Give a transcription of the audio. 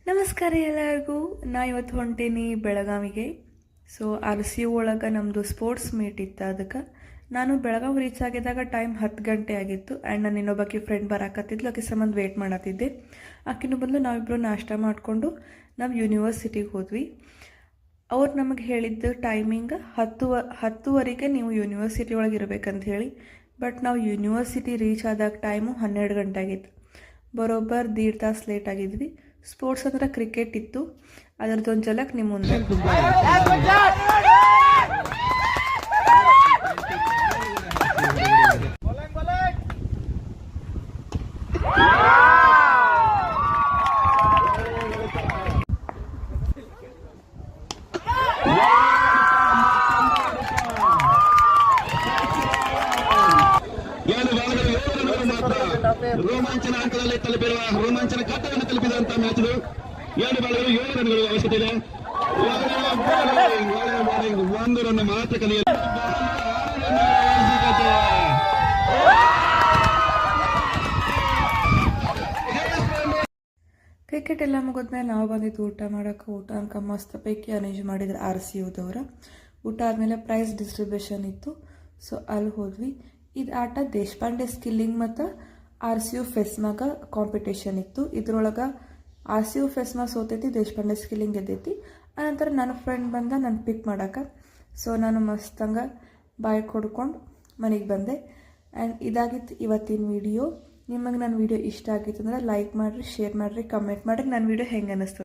ನಮಸ್ಕಾರ ಎಲ್ಲರಿಗೂ. ನಾ ಇವತ್ತು ಹೊಂಟೀನಿ ಬೆಳಗಾವಿಗೆ. ಸೊ RCU ಒಳಗೆ ನಮ್ಮದು ಸ್ಪೋರ್ಟ್ಸ್ ಮೀಟ್ ಇತ್ತು. ಅದಕ್ಕೆ ನಾನು ಬೆಳಗಾವಿ ರೀಚ್ ಆಗಿದ್ದಾಗ ಟೈಮ್ 10 ಗಂಟೆ ಆಗಿತ್ತು. ಆ್ಯಂಡ್ ನಾನು ಇನ್ನೊಬ್ಬಾಕಿ ಫ್ರೆಂಡ್ ಬರಾಕತ್ತಿದ್ಲು, ಆಕೆ ಸಂಬಂಧ ವೇಟ್ ಮಾಡತ್ತಿದ್ದೆ. ಆಕಿನೂ ಬಂದು ನಾವಿಬ್ಬರು ನಾಷ್ಟ ಮಾಡಿಕೊಂಡು ನಾವು ಯೂನಿವರ್ಸಿಟಿಗೆ ಹೋದ್ವಿ. ಅವ್ರು ನಮಗೆ ಹೇಳಿದ್ದು ಟೈಮಿಂಗ್ 10:10ವರೆಗೆ ನೀವು ಯೂನಿವರ್ಸಿಟಿ ಒಳಗೆ ಇರಬೇಕಂತ ಹೇಳಿ. ಬಟ್ ನಾವು ಯೂನಿವರ್ಸಿಟಿ ರೀಚ್ ಆದಾಗ ಟೈಮು 12 ಗಂಟೆ ಆಗಿತ್ತು. ಬರೋಬ್ಬರ್ 1.5 ತಾಸು ಲೇಟ್ ಆಗಿದ್ವಿ. ಸ್ಪೋರ್ಟ್ಸ್ ಅಂದ್ರೆ ಕ್ರಿಕೆಟ್ ಇತ್ತು. ಅದರದ್ದೊಂದು ಝಲಕ್ ನಿಮ್ಮ ಮುಂದೆ. ರೋಮಾಂಚನ ಅಂಕದಲ್ಲಿ ತಲುಪಿರುವ ರೋಮಾಂಚನ ಘಟ್ಟವನ್ನು ತಲುಪಿದಂತಹ ಮ್ಯಾಚ್ಗಳು. 2 ಬಾಲ್ಗಳು 7 ರನ್ಗಳು ಅವಶ್ಯಕತೆ ಇದೆ. 1 ರನ್ ಮಾತ್ರ ಕಲಿಯಲು ಕ್ರಿಕೆಟ್ ಎಲ್ಲ ಮುಗಿದ್ಮೇಲೆ ನಾವು ಬಂದಿದ್ದು ಊಟ ಮಾಡೋಕೆ. ಊಟ ಅನ್ಕ ಮಸ್ತ್ ಪೈಕಿ ಅರೇಂಜ್ ಮಾಡಿದ್ರು RCUದವ್ರ. ಊಟ ಆದಮೇಲೆ ಪ್ರೈಸ್ ಡಿಸ್ಟ್ರಿಬ್ಯೂಷನ್ ಇತ್ತು. ಸೊ ಅಲ್ಲಿ ಹೋದ್ವಿ. ಇದು ಆಟ ದೇಶಪಾಂಡೆ ಸ್ಕಿಲ್ಲಿಂಗ್ ಮತ್ತು RCU ಫೆಸ್ಮಾಗ ಕಾಂಪಿಟೇಷನ್ ಇತ್ತು. ಇದ್ರೊಳಗೆ RCU ಫೆಸ್ಮಾ ಸೋತೈತಿ, ದೇಶಪಾಂಡೆ ಸ್ಕಿಲ್ಲಿಂಗ್ ಗೆದ್ದೈತಿ. ಆನಂತರ ನನ್ನ ಫ್ರೆಂಡ್ ಬಂದ ನನ್ನ ಪಿಕ್ ಮಾಡೋಕೆ. ಸೊ ನಾನು ಮಸ್ತಂಗೆ ಬಾಯ್ ಕೊಡ್ಕೊಂಡು ಮನೆಗೆ ಬಂದೆ. ಆ್ಯಂಡ್ ಇದಾಗಿತ್ತು ಇವತ್ತಿನ ವಿಡಿಯೋ. ನಿಮಗೆ ನನ್ನ ವಿಡಿಯೋ ಇಷ್ಟ ಆಗಿತ್ತು ಅಂದರೆ ಲೈಕ್ ಮಾಡಿರಿ, ಶೇರ್ ಮಾಡಿರಿ, ಕಮೆಂಟ್ ಮಾಡಿರಿ. ನನ್ನ ವಿಡಿಯೋ ಹೆಂಗೆ ಅನ್ನಿಸ್ತು.